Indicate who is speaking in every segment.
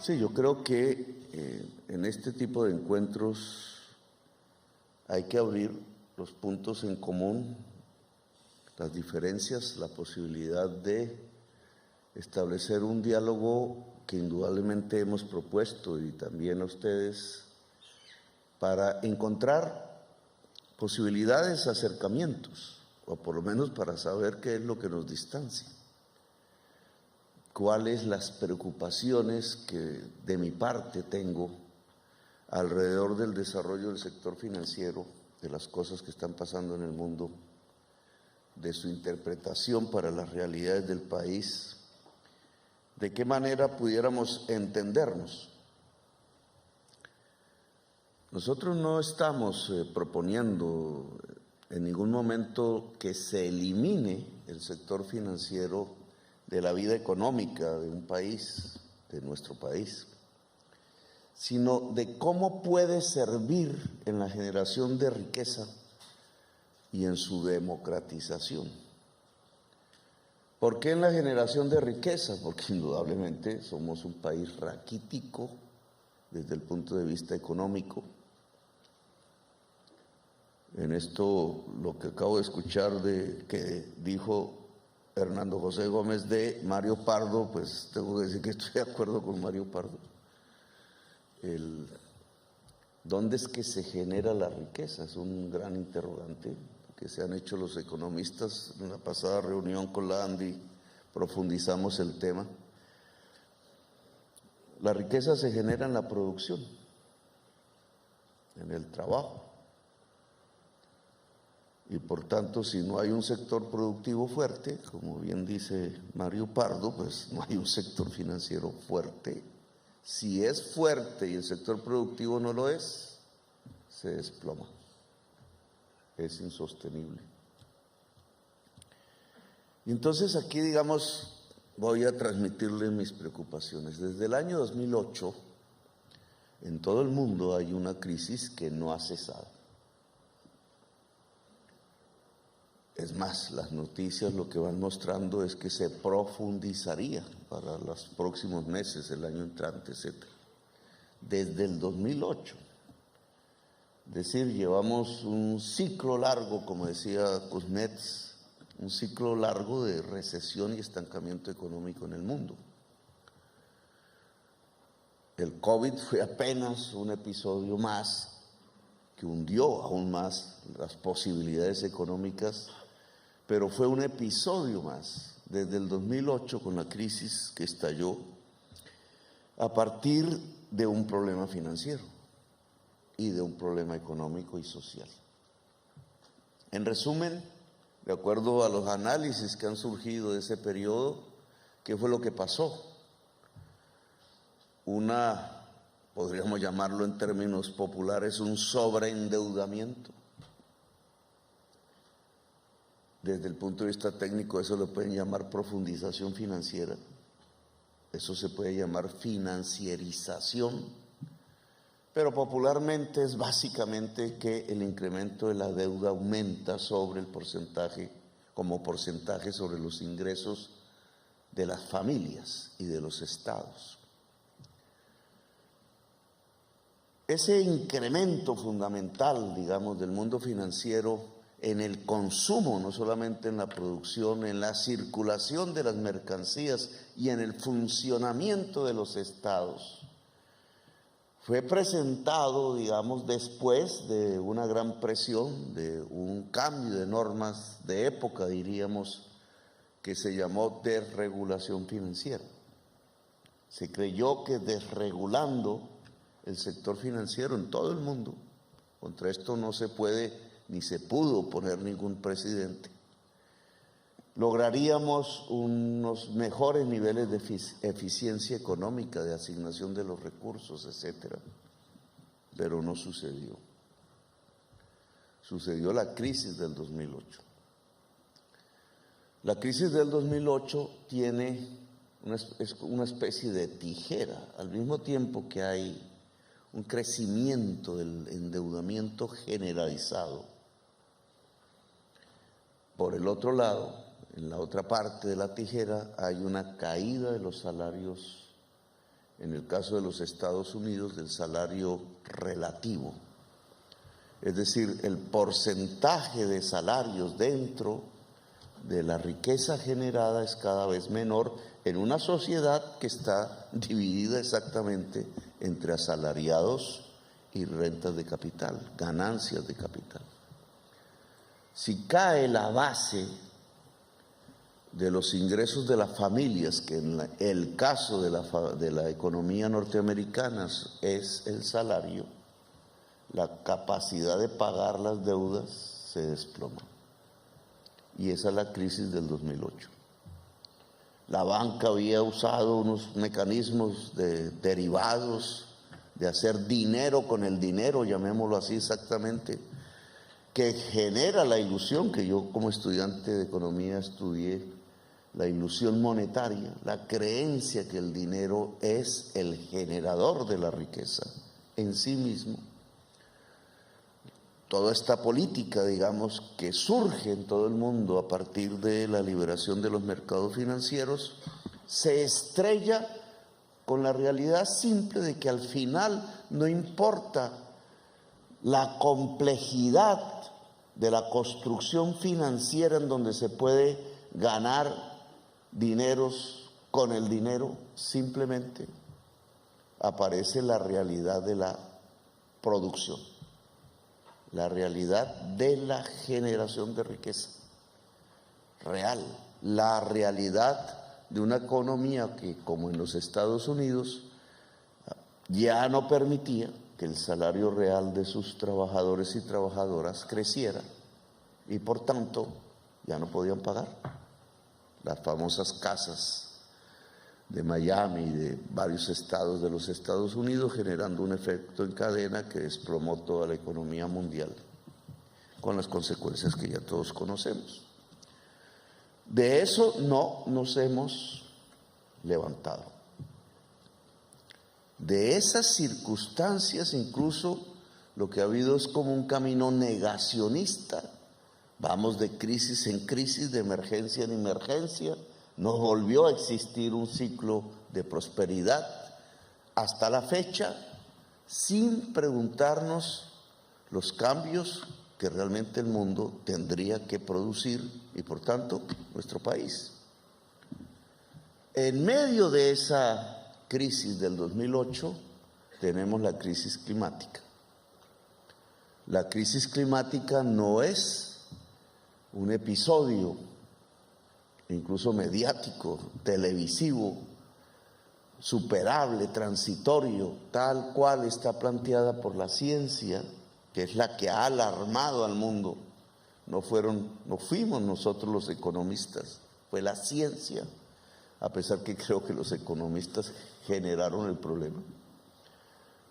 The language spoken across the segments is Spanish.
Speaker 1: Sí, yo creo que en este tipo de encuentros hay que abrir los puntos en común, las diferencias, la posibilidad de establecer un diálogo que indudablemente hemos propuesto y también a ustedes para encontrar posibilidades, acercamientos, o por lo menos para saber qué es lo que nos distancia, cuáles las preocupaciones que de mi parte tengo alrededor del desarrollo del sector financiero, de las cosas que están pasando en el mundo, de su interpretación para las realidades del país, de qué manera pudiéramos entendernos. Nosotros no estamos proponiendo en ningún momento que se elimine el sector financiero de la vida económica de un país, de nuestro país, sino de cómo puede servir en la generación de riqueza y en su democratización. ¿Por qué en la generación de riqueza? Porque indudablemente somos un país raquítico desde el punto de vista económico. En esto, lo que acabo de escuchar de que dijo Hernando José Gómez de Mario Pardo, pues tengo que decir que estoy de acuerdo con Mario Pardo. ¿Dónde es que se genera la riqueza? Es un gran interrogante que se han hecho los economistas. En la pasada reunión con la ANDI profundizamos el tema. La riqueza se genera en la producción, en el trabajo. Y por tanto, si no hay un sector productivo fuerte, como bien dice Mario Pardo, pues no hay un sector financiero fuerte. Si es fuerte y el sector productivo no lo es, se desploma, es insostenible. Y entonces aquí, digamos, voy a transmitirle mis preocupaciones. Desde el año 2008, en todo el mundo hay una crisis que no ha cesado. Es más, las noticias lo que van mostrando es que se profundizaría para los próximos meses, el año entrante, etc. Desde el 2008. Es decir, llevamos un ciclo largo, como decía Kuznets, un ciclo largo de recesión y estancamiento económico en el mundo. El COVID fue apenas un episodio más que hundió aún más las posibilidades económicas, pero fue un episodio más desde el 2008 con la crisis que estalló a partir de un problema financiero y de un problema económico y social. En resumen, de acuerdo a los análisis que han surgido de ese periodo, ¿qué fue lo que pasó? Podríamos llamarlo en términos populares, un sobreendeudamiento. Desde el punto de vista técnico, eso lo pueden llamar profundización financiera. Eso se puede llamar financiarización. Pero popularmente es básicamente que el incremento de la deuda aumenta sobre el porcentaje, como porcentaje sobre los ingresos de las familias y de los estados. Ese incremento fundamental, digamos, del mundo financiero en el consumo, no solamente en la producción, en la circulación de las mercancías y en el funcionamiento de los estados, fue presentado, digamos, después de una gran presión, de un cambio de normas de época, diríamos, que se llamó desregulación financiera. Se creyó que desregulando el sector financiero en todo el mundo, contra esto no se puede ni se pudo poner ningún presidente, lograríamos unos mejores niveles de eficiencia económica, de asignación de los recursos, etcétera. Pero no sucedió. Sucedió la crisis del 2008. La crisis del 2008 es una especie de tijera, al mismo tiempo que hay un crecimiento del endeudamiento generalizado. Por el otro lado, en la otra parte de la tijera, hay una caída de los salarios en el caso de los Estados Unidos, del salario relativo. Es decir, el porcentaje de salarios dentro de la riqueza generada es cada vez menor en una sociedad que está dividida exactamente entre asalariados y rentas de capital, ganancias de capital. Si cae la base de los ingresos de las familias, que en el caso de la economía norteamericana es el salario, la capacidad de pagar las deudas se desploma. Y esa es la crisis del 2008. La banca había usado unos mecanismos derivados de hacer dinero con el dinero, llamémoslo así exactamente, que genera la ilusión, que yo como estudiante de economía estudié, la ilusión monetaria, la creencia que el dinero es el generador de la riqueza en sí mismo. Toda esta política, digamos, que surge en todo el mundo a partir de la liberación de los mercados financieros, se estrella con la realidad simple de que al final no importa la complejidad de la construcción financiera en donde se puede ganar dineros con el dinero, simplemente aparece la realidad de la producción, la realidad de la generación de riqueza real, la realidad de una economía que, como en los Estados Unidos, ya no permitía que el salario real de sus trabajadores y trabajadoras creciera y por tanto ya no podían pagar. Las famosas casas de Miami y de varios estados de los Estados Unidos, generando un efecto en cadena que desplomó toda la economía mundial, con las consecuencias que ya todos conocemos. De eso no nos hemos levantado. De esas circunstancias incluso lo que ha habido es como un camino negacionista. Vamos de crisis en crisis, de emergencia en emergencia. Nos volvió a existir un ciclo de prosperidad hasta la fecha, sin preguntarnos los cambios que realmente el mundo tendría que producir y por tanto nuestro país. En medio de esa crisis del 2008 tenemos la crisis climática. La crisis climática no es un episodio, incluso mediático, televisivo, superable, transitorio, tal cual está planteada por la ciencia, que es la que ha alarmado al mundo. No fuimos nosotros los economistas, fue la ciencia, a pesar que creo que los economistas generaron el problema.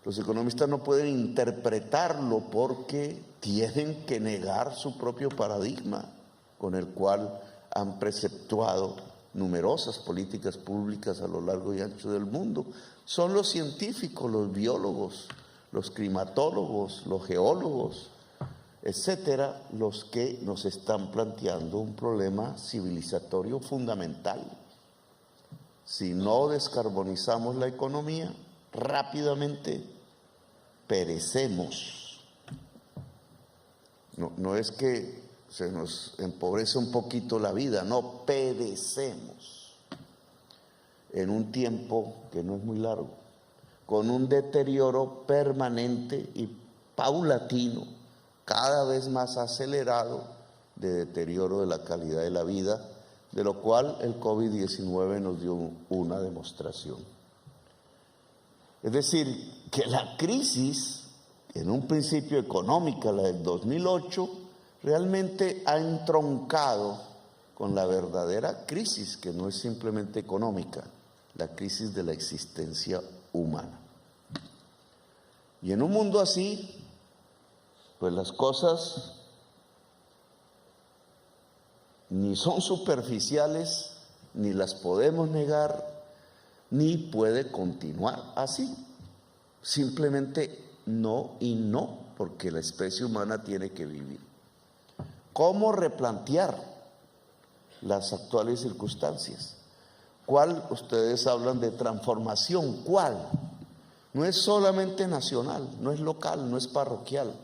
Speaker 1: Los economistas no pueden interpretarlo porque tienen que negar su propio paradigma con el cual han preceptuado numerosas políticas públicas a lo largo y ancho del mundo. Son los científicos, los biólogos, los climatólogos, los geólogos, etcétera, los que nos están planteando un problema civilizatorio fundamental. Si no descarbonizamos la economía, rápidamente perecemos. No es que se nos empobrece un poquito la vida, no, perecemos en un tiempo que no es muy largo, con un deterioro permanente y paulatino, cada vez más acelerado de deterioro de la calidad de la vida, de lo cual el COVID-19 nos dio una demostración. Es decir, que la crisis, en un principio económica, la del 2008, realmente ha entroncado con la verdadera crisis, que no es simplemente económica, la crisis de la existencia humana. Y en un mundo así, pues las cosas ni son superficiales, ni las podemos negar, ni puede continuar así. Simplemente no y no, porque la especie humana tiene que vivir. ¿Cómo replantear las actuales circunstancias? ¿Cuál? Ustedes hablan de transformación. ¿Cuál? No es solamente nacional, no es local, no es parroquial.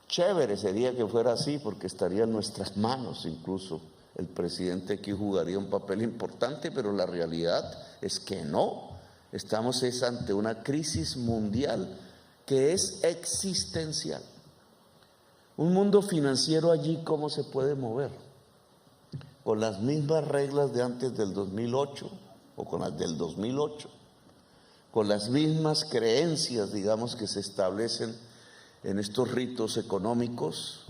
Speaker 1: Chévere sería que fuera así, porque estaría en nuestras manos incluso. El presidente aquí jugaría un papel importante, pero la realidad es que no. Estamos ante una crisis mundial que es existencial. Un mundo financiero allí, ¿cómo se puede mover? Con las mismas reglas de antes del 2008 o con las del 2008, con las mismas creencias, digamos, que se establecen en estos ritos económicos,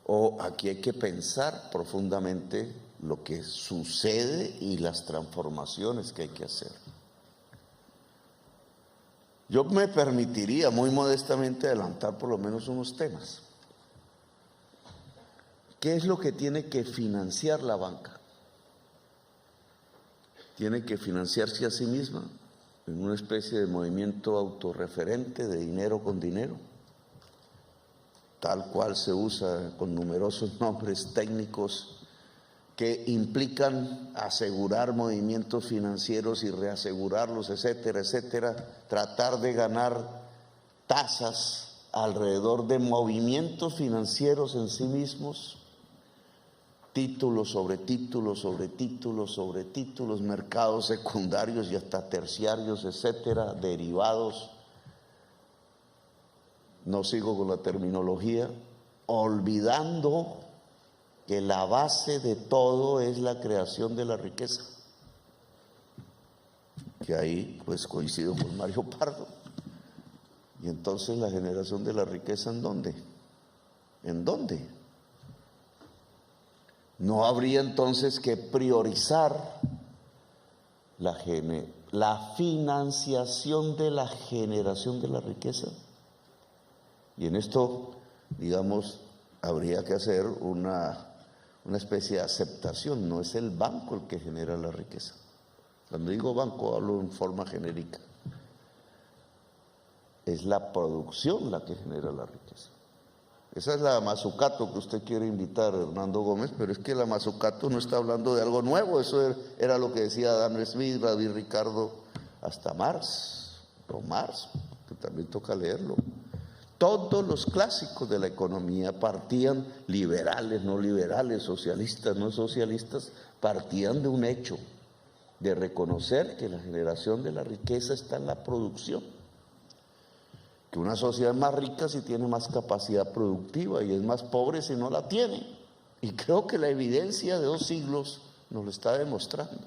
Speaker 1: o aquí hay que pensar profundamente lo que sucede y las transformaciones que hay que hacer. Yo me permitiría muy modestamente adelantar por lo menos unos temas. ¿Qué es lo que tiene que financiar la banca? Tiene que financiarse a sí misma en una especie de movimiento autorreferente de dinero con dinero, tal cual se usa con numerosos nombres técnicos que implican asegurar movimientos financieros y reasegurarlos, etcétera, etcétera, tratar de ganar tasas alrededor de movimientos financieros en sí mismos, títulos sobre títulos sobre títulos sobre títulos, mercados secundarios y hasta terciarios, etcétera, derivados. No sigo con la terminología, olvidando que la base de todo es la creación de la riqueza. Que ahí pues coincido con Mario Pardo. Y entonces la generación de la riqueza, ¿en dónde? ¿En dónde? ¿No habría entonces que priorizar la financiación de la generación de la riqueza? Y en esto, digamos, habría que hacer una especie de aceptación. No es el banco el que genera la riqueza. Cuando digo banco hablo en forma genérica. Es la producción la que genera la riqueza. Esa es la Mazzucato que usted quiere invitar, Hernando Gómez, pero es que la Mazzucato no está hablando de algo nuevo. Eso era lo que decía Adam Smith, David Ricardo, hasta Marx, o Marx, que también toca leerlo. Todos los clásicos de la economía partían, liberales, no liberales, socialistas, no socialistas, partían de un hecho, de reconocer que la generación de la riqueza está en la producción, que una sociedad es más rica si tiene más capacidad productiva y es más pobre si no la tiene. Y creo que la evidencia de 2 siglos nos lo está demostrando.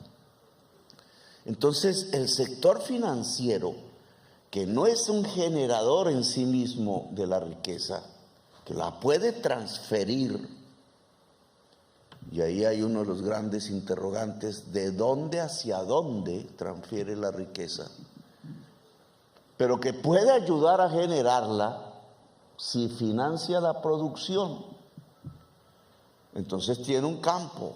Speaker 1: Entonces, el sector financiero, que no es un generador en sí mismo de la riqueza, que la puede transferir, y ahí hay uno de los grandes interrogantes, ¿de dónde hacia dónde transfiere la riqueza? Pero que puede ayudar a generarla si financia la producción. Entonces tiene un campo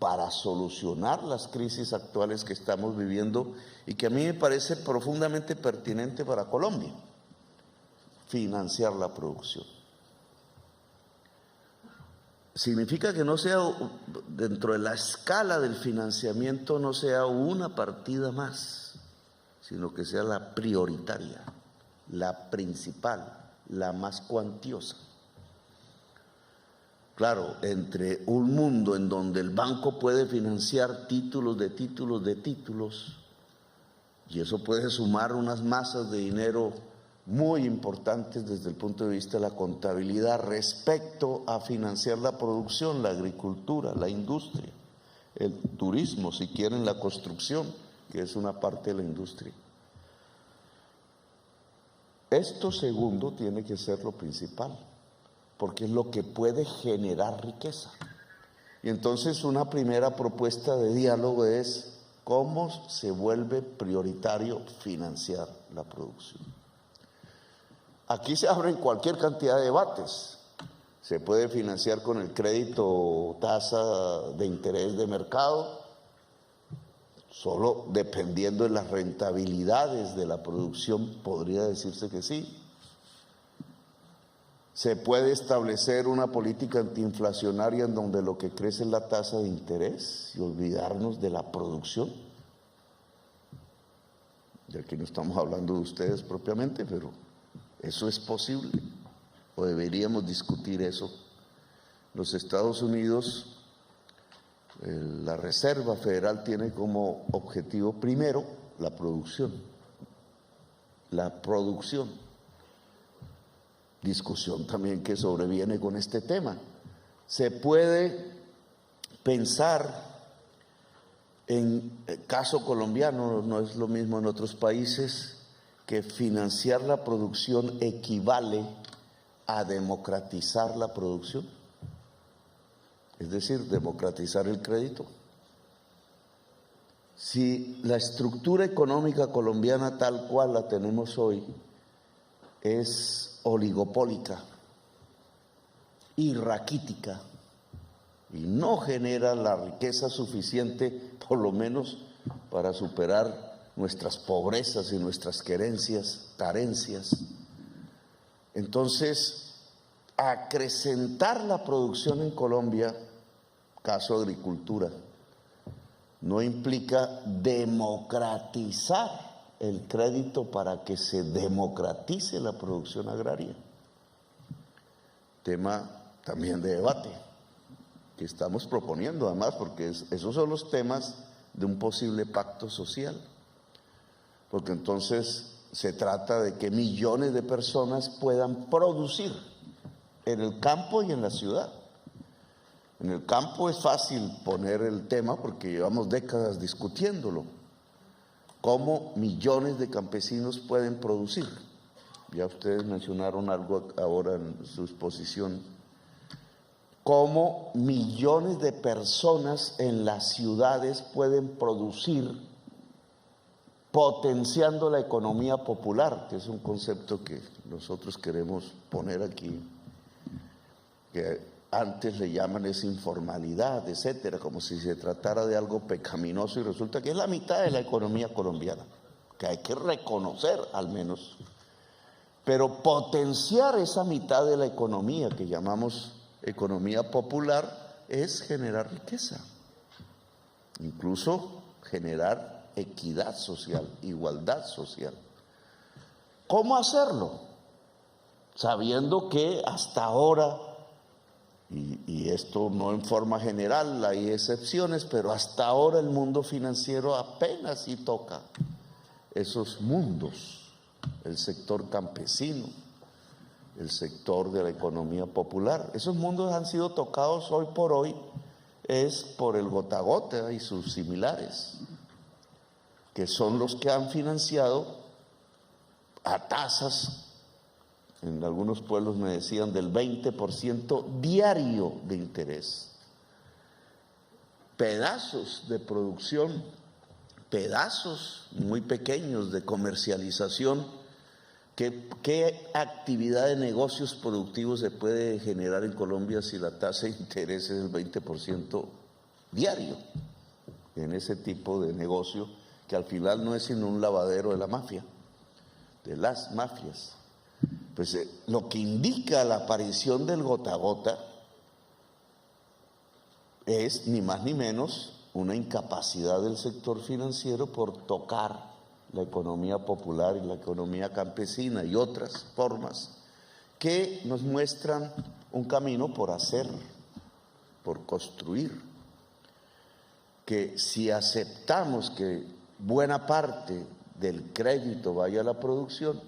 Speaker 1: para solucionar las crisis actuales que estamos viviendo y que a mí me parece profundamente pertinente para Colombia: financiar la producción. Significa que no sea, dentro de la escala del financiamiento, no sea una partida más, sino que sea la prioritaria, la principal, la más cuantiosa. Claro, entre un mundo en donde el banco puede financiar títulos de títulos de títulos, y eso puede sumar unas masas de dinero muy importantes desde el punto de vista de la contabilidad respecto a financiar la producción, la agricultura, la industria, el turismo, si quieren la construcción, que es una parte de la industria. Esto segundo tiene que ser lo principal, porque es lo que puede generar riqueza. Y entonces una primera propuesta de diálogo es cómo se vuelve prioritario financiar la producción. Aquí se abren cualquier cantidad de debates. Se puede financiar con el crédito o tasa de interés de mercado, solo dependiendo de las rentabilidades de la producción podría decirse que sí. ¿Se puede establecer una política antiinflacionaria en donde lo que crece es la tasa de interés y olvidarnos de la producción? Y aquí no estamos hablando de ustedes propiamente, pero eso es posible, o deberíamos discutir eso. Los Estados Unidos, la Reserva Federal tiene como objetivo primero la producción. La producción. Discusión también que sobreviene con este tema. Se puede pensar en el caso colombiano, no es lo mismo en otros países, que financiar la producción equivale a democratizar la producción, es decir, democratizar el crédito. Si la estructura económica colombiana tal cual la tenemos hoy es oligopólica y raquítica y no genera la riqueza suficiente, por lo menos para superar nuestras pobrezas y nuestras carencias, entonces acrecentar la producción en Colombia, caso agricultura, no implica democratizar el crédito para que se democratice la producción agraria. Tema también de debate que estamos proponiendo además, porque esos son los temas de un posible pacto social, porque entonces se trata de que millones de personas puedan producir en el campo y en la ciudad. En el campo es fácil poner el tema porque llevamos décadas discutiéndolo. ¿Cómo millones de campesinos pueden producir? Ya ustedes mencionaron algo ahora en su exposición. ¿Cómo millones de personas en las ciudades pueden producir potenciando la economía popular? Que es un concepto que nosotros queremos poner aquí, que antes le llaman esa informalidad, etcétera, como si se tratara de algo pecaminoso, y resulta que es la mitad de la economía colombiana, que hay que reconocer al menos. Pero potenciar esa mitad de la economía que llamamos economía popular es generar riqueza, incluso generar equidad social, igualdad social. ¿Cómo hacerlo? Sabiendo que hasta ahora, y esto no en forma general, hay excepciones, pero hasta ahora el mundo financiero apenas sí toca esos mundos, el sector campesino, el sector de la economía popular. Esos mundos han sido tocados hoy por hoy es por el gota a gota y sus similares, que son los que han financiado a tasas, en algunos pueblos me decían del 20% diario de interés. Pedazos de producción, pedazos muy pequeños de comercialización. ¿Qué actividad de negocios productivos se puede generar en Colombia si la tasa de interés es el 20% diario en ese tipo de negocio, que al final no es sino un lavadero de la mafia, de las mafias? Pues lo que indica la aparición del gota a gota es ni más ni menos una incapacidad del sector financiero por tocar la economía popular y la economía campesina y otras formas que nos muestran un camino por hacer, por construir, que si aceptamos que buena parte del crédito vaya a la producción,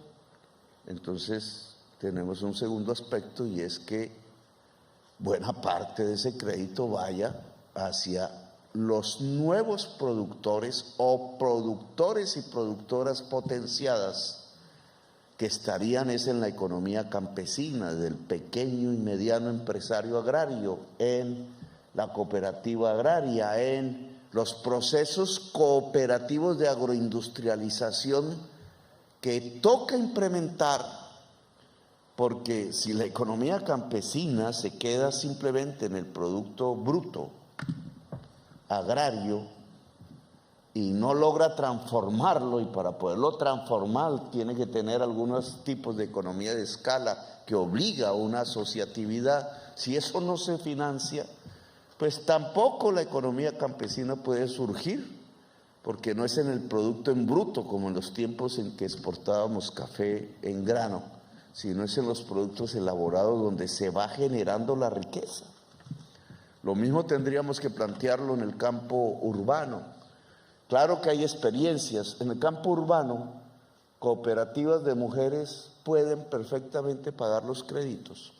Speaker 1: entonces tenemos un segundo aspecto, y es que buena parte de ese crédito vaya hacia los nuevos productores o productores y productoras potenciadas que estarían en la economía campesina, del pequeño y mediano empresario agrario, en la cooperativa agraria, en los procesos cooperativos de agroindustrialización que toca implementar, porque si la economía campesina se queda simplemente en el producto bruto agrario, y no logra transformarlo, y para poderlo transformar tiene que tener algunos tipos de economía de escala que obliga a una asociatividad, si eso no se financia, pues tampoco la economía campesina puede surgir, porque no es en el producto en bruto como en los tiempos en que exportábamos café en grano, sino es en los productos elaborados donde se va generando la riqueza. Lo mismo tendríamos que plantearlo en el campo urbano. Claro que hay experiencias. En el campo urbano, cooperativas de mujeres pueden perfectamente pagar los créditos.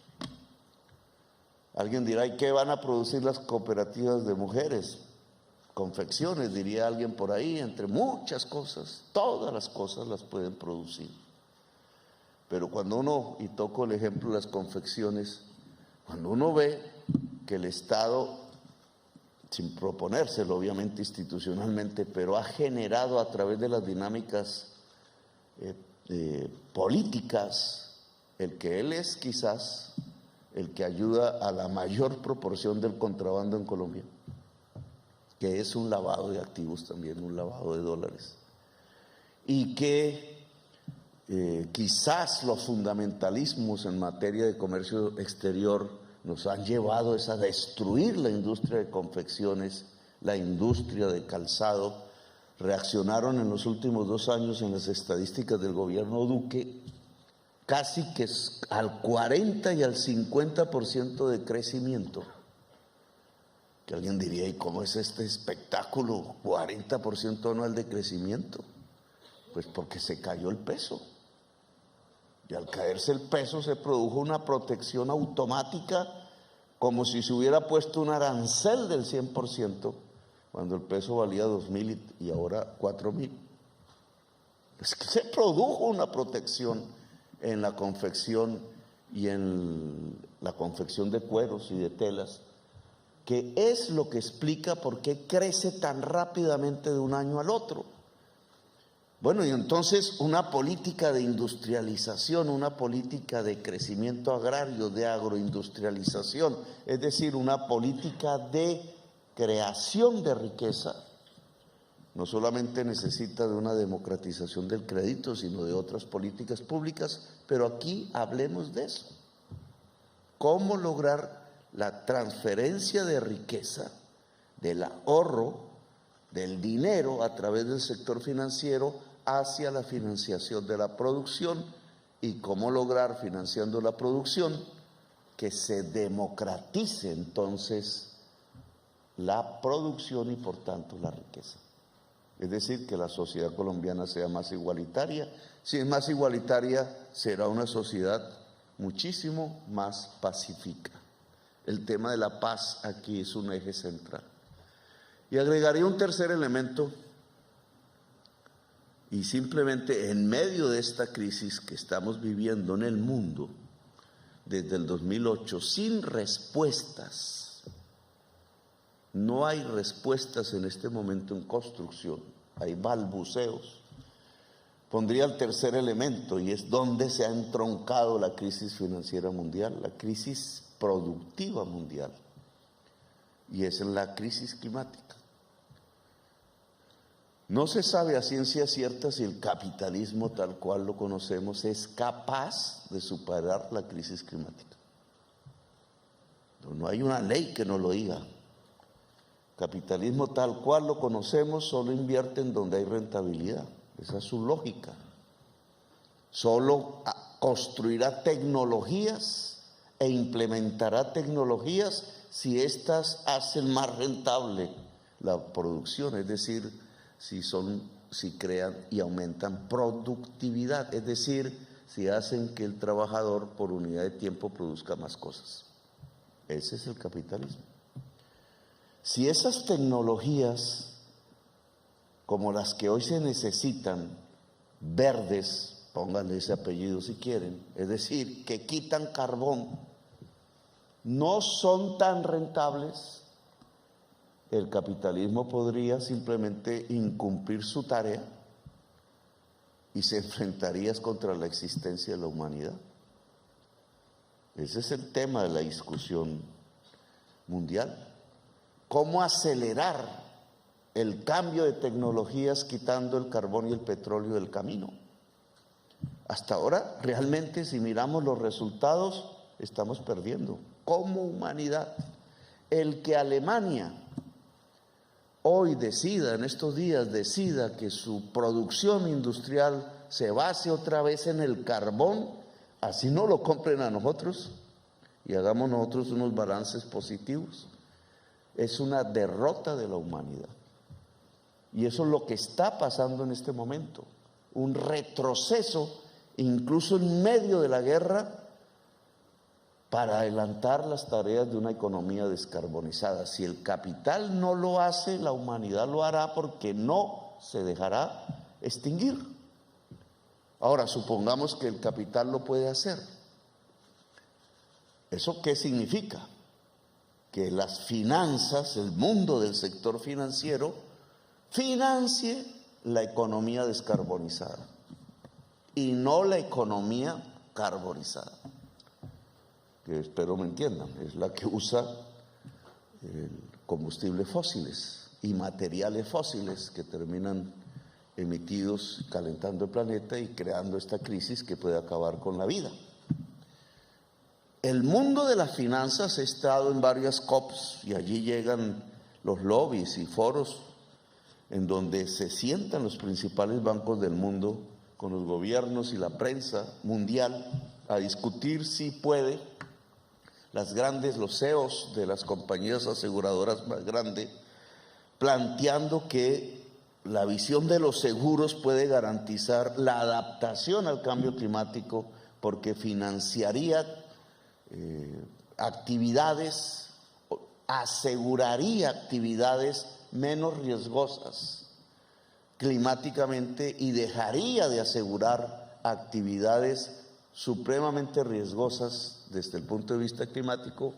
Speaker 1: Alguien dirá, ¿y qué van a producir las cooperativas de mujeres? Confecciones, diría alguien por ahí, entre muchas cosas. Todas las cosas las pueden producir. Pero cuando uno, y toco el ejemplo de las confecciones, cuando uno ve que el Estado, sin proponérselo obviamente institucionalmente, pero ha generado a través de las dinámicas políticas, el que él es quizás el que ayuda a la mayor proporción del contrabando en Colombia, que es un lavado de activos también, un lavado de dólares, y que quizás los fundamentalismos en materia de comercio exterior nos han llevado a destruir la industria de confecciones, la industria de calzado. Reaccionaron en los últimos 2 años en las estadísticas del gobierno Duque casi que al 40 y al 50% de crecimiento. Que alguien diría, ¿y cómo es este espectáculo? 40% anual de crecimiento. Pues porque se cayó el peso. Y al caerse el peso se produjo una protección automática, como si se hubiera puesto un arancel del 100%, cuando el peso valía 2.000 y ahora 4.000. Es que se produjo una protección en la confección y en la confección de cueros y de telas, que es lo que explica por qué crece tan rápidamente de un año al otro. Bueno, y entonces una política de industrialización, una política de crecimiento agrario, de agroindustrialización, es decir, una política de creación de riqueza, no solamente necesita de una democratización del crédito, sino de otras políticas públicas, pero aquí hablemos de eso. ¿Cómo lograr la transferencia de riqueza, del ahorro, del dinero a través del sector financiero hacia la financiación de la producción, y cómo lograr, financiando la producción, que se democratice entonces la producción y por tanto la riqueza? Es decir, que la sociedad colombiana sea más igualitaria. Si es más igualitaria, será una sociedad muchísimo más pacífica. El tema de la paz aquí es un eje central. Y agregaría un tercer elemento, y simplemente en medio de esta crisis que estamos viviendo en el mundo desde el 2008, sin respuestas, no hay respuestas en este momento en construcción, hay balbuceos. Pondría el tercer elemento, y es donde se ha entroncado la crisis financiera mundial, la crisis productiva mundial, y es la crisis climática. No se sabe a ciencia cierta si el capitalismo tal cual lo conocemos es capaz de superar la crisis climática. No hay una ley que nos lo diga. Capitalismo tal cual lo conocemos solo invierte en donde hay rentabilidad. Esa es su lógica. Solo construirá tecnologías e implementará tecnologías si éstas hacen más rentable la producción, es decir, si crean y aumentan productividad, es decir, si hacen que el trabajador por unidad de tiempo produzca más cosas. Ese es el capitalismo. Si esas tecnologías, como las que hoy se necesitan, verdes, pónganle ese apellido si quieren, es decir, que quitan carbón, no son tan rentables, el capitalismo podría simplemente incumplir su tarea y se enfrentaría contra la existencia de la humanidad. Ese es el tema de la discusión mundial. ¿Cómo acelerar el cambio de tecnologías quitando el carbón y el petróleo del camino. Hasta ahora, realmente, si miramos los resultados, estamos perdiendo como humanidad. El que Alemania hoy decida, en estos días decida que su producción industrial se base otra vez en el carbón, así no lo compren a nosotros y hagamos nosotros unos balances positivos, es una derrota de la humanidad. Y eso es lo que está pasando en este momento, un retroceso, incluso en medio de la guerra, para adelantar las tareas de una economía descarbonizada. Si el capital no lo hace, la humanidad lo hará porque no se dejará extinguir. Ahora, supongamos que el capital lo puede hacer. ¿Eso qué significa? Que las finanzas, el mundo del sector financiero, financie la economía descarbonizada y no la economía carbonizada, que espero me entiendan, es la que usa combustibles fósiles y materiales fósiles que terminan emitidos calentando el planeta y creando esta crisis que puede acabar con la vida. El mundo de las finanzas ha estado en varias COPs y allí llegan los lobbies y foros en donde se sientan los principales bancos del mundo con los gobiernos y la prensa mundial a discutir si puede los CEOs de las compañías aseguradoras más grandes, planteando que la visión de los seguros puede garantizar la adaptación al cambio climático porque financiaría actividades, aseguraría actividades menos riesgosas climáticamente y dejaría de asegurar actividades supremamente riesgosas desde el punto de vista climático,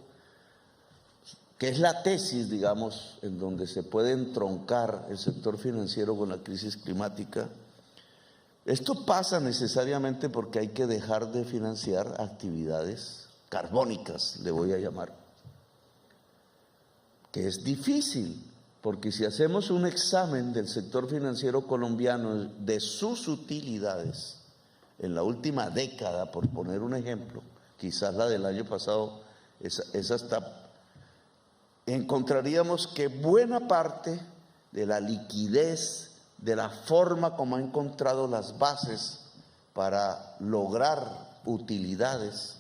Speaker 1: que es la tesis, digamos, en donde se puede entroncar el sector financiero con la crisis climática. Esto pasa necesariamente porque hay que dejar de financiar actividades carbónicas, le voy a llamar, que es difícil, porque si hacemos un examen del sector financiero colombiano, de sus utilidades, en la última década, por poner un ejemplo, quizás la del año pasado, esa está, encontraríamos que buena parte de la liquidez, de la forma como ha encontrado las bases para lograr utilidades,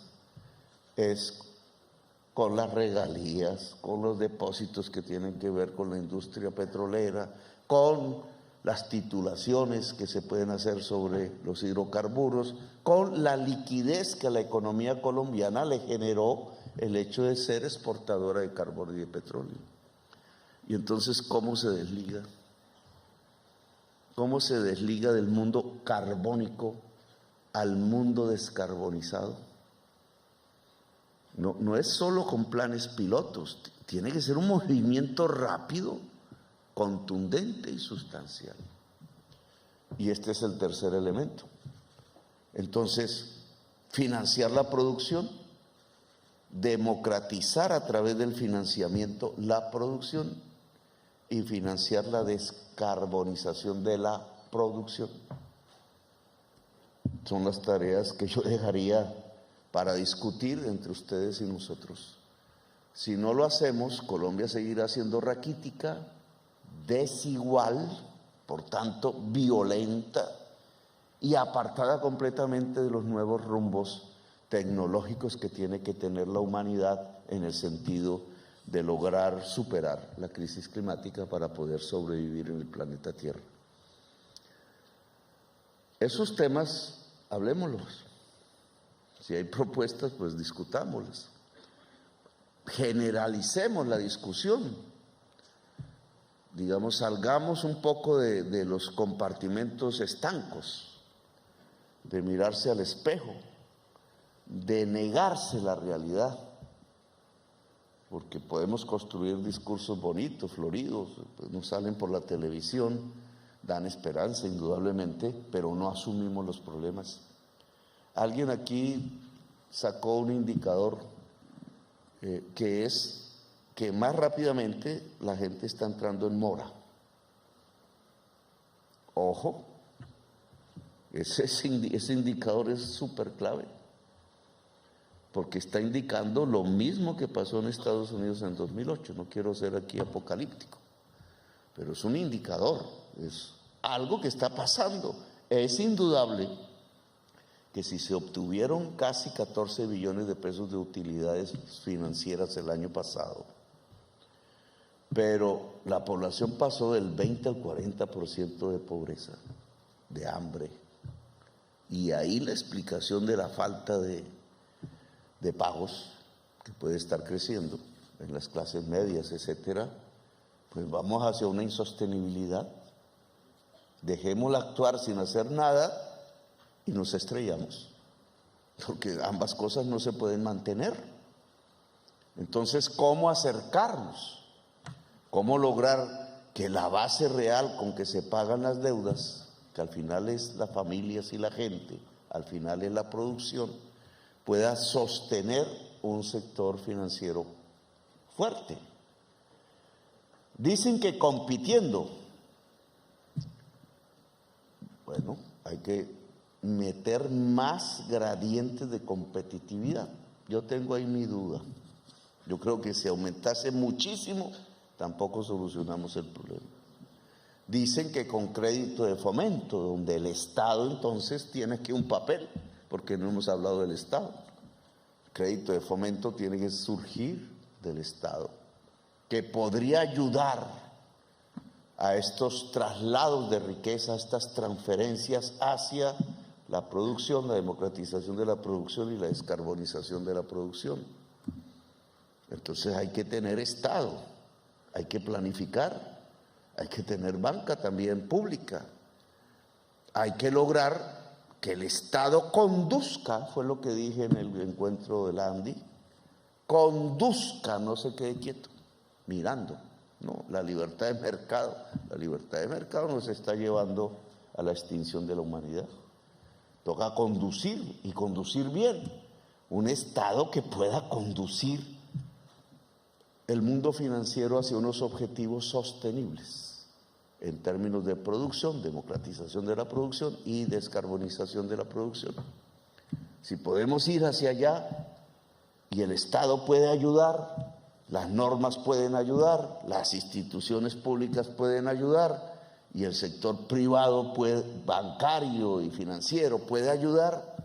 Speaker 1: es con las regalías, con los depósitos que tienen que ver con la industria petrolera, con las titulaciones que se pueden hacer sobre los hidrocarburos, con la liquidez que a la economía colombiana le generó el hecho de ser exportadora de carbón y de petróleo. Y entonces, ¿cómo se desliga? ¿Cómo se desliga del mundo carbónico al mundo descarbonizado? No es solo con planes pilotos, tiene que ser un movimiento rápido, contundente y sustancial. Y este es el tercer elemento. Entonces, financiar la producción, democratizar a través del financiamiento la producción y financiar la descarbonización de la producción. Son las tareas que yo dejaría para discutir entre ustedes y nosotros. Si no lo hacemos, Colombia seguirá siendo raquítica, desigual, por tanto violenta y apartada completamente de los nuevos rumbos tecnológicos que tiene que tener la humanidad en el sentido de lograr superar la crisis climática para poder sobrevivir en el planeta Tierra. Esos temas, hablémoslos. Si hay propuestas, pues discutámoslas. Generalicemos la discusión. Digamos, salgamos un poco de los compartimentos estancos, de mirarse al espejo, de negarse la realidad, porque podemos construir discursos bonitos, floridos, pues nos salen por la televisión, dan esperanza indudablemente, pero no asumimos los problemas. Alguien aquí sacó un indicador que es que más rápidamente la gente está entrando en mora. Ojo, ese indicador es súper clave, porque está indicando lo mismo que pasó en Estados Unidos en 2008. No quiero ser aquí apocalíptico, pero es un indicador, es algo que está pasando. Es indudable que si se obtuvieron casi 14 billones de pesos de utilidades financieras el año pasado, pero la población pasó del 20 al 40% de pobreza, de hambre, y ahí la explicación de la falta de pagos, que puede estar creciendo en las clases medias, etcétera, pues vamos hacia una insostenibilidad. Dejémosla actuar sin hacer nada y nos estrellamos, porque ambas cosas no se pueden mantener. Entonces, ¿cómo acercarnos? ¿Cómo lograr que la base real con que se pagan las deudas, que al final es las familias y la gente, al final es la producción, pueda sostener un sector financiero fuerte? Dicen que compitiendo. Bueno, hay que meter más gradientes de competitividad. Yo tengo ahí mi duda. Yo creo que si aumentase muchísimo, tampoco solucionamos el problema. Dicen que con crédito de fomento, donde el Estado entonces tiene que un papel, porque no hemos hablado del Estado. El crédito de fomento tiene que surgir del Estado, que podría ayudar a estos traslados de riqueza, a estas transferencias hacia la producción, la democratización de la producción y la descarbonización de la producción. Entonces hay que tener Estado, hay que planificar, hay que tener banca también pública, hay que lograr que el Estado conduzca, fue lo que dije en el encuentro del Andi, conduzca, no se quede quieto, mirando. No, la libertad de mercado nos está llevando a la extinción de la humanidad. Toca conducir y conducir bien, un Estado que pueda conducir el mundo financiero hacia unos objetivos sostenibles en términos de producción, democratización de la producción y descarbonización de la producción. Si podemos ir hacia allá y el Estado puede ayudar, las normas pueden ayudar, las instituciones públicas pueden ayudar y el sector privado bancario y financiero puede ayudar,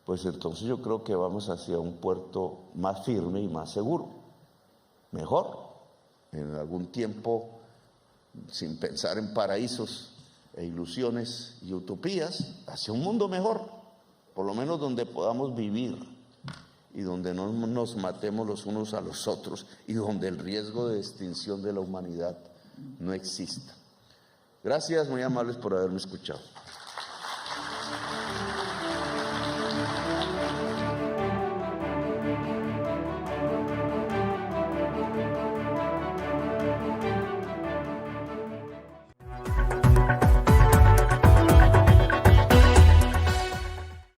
Speaker 1: pues entonces yo creo que vamos hacia un puerto más firme y más seguro, mejor, en algún tiempo, sin pensar en paraísos e ilusiones y utopías, hacia un mundo mejor, por lo menos donde podamos vivir y donde no nos matemos los unos a los otros y donde el riesgo de extinción de la humanidad no exista. Gracias, muy amables por haberme escuchado.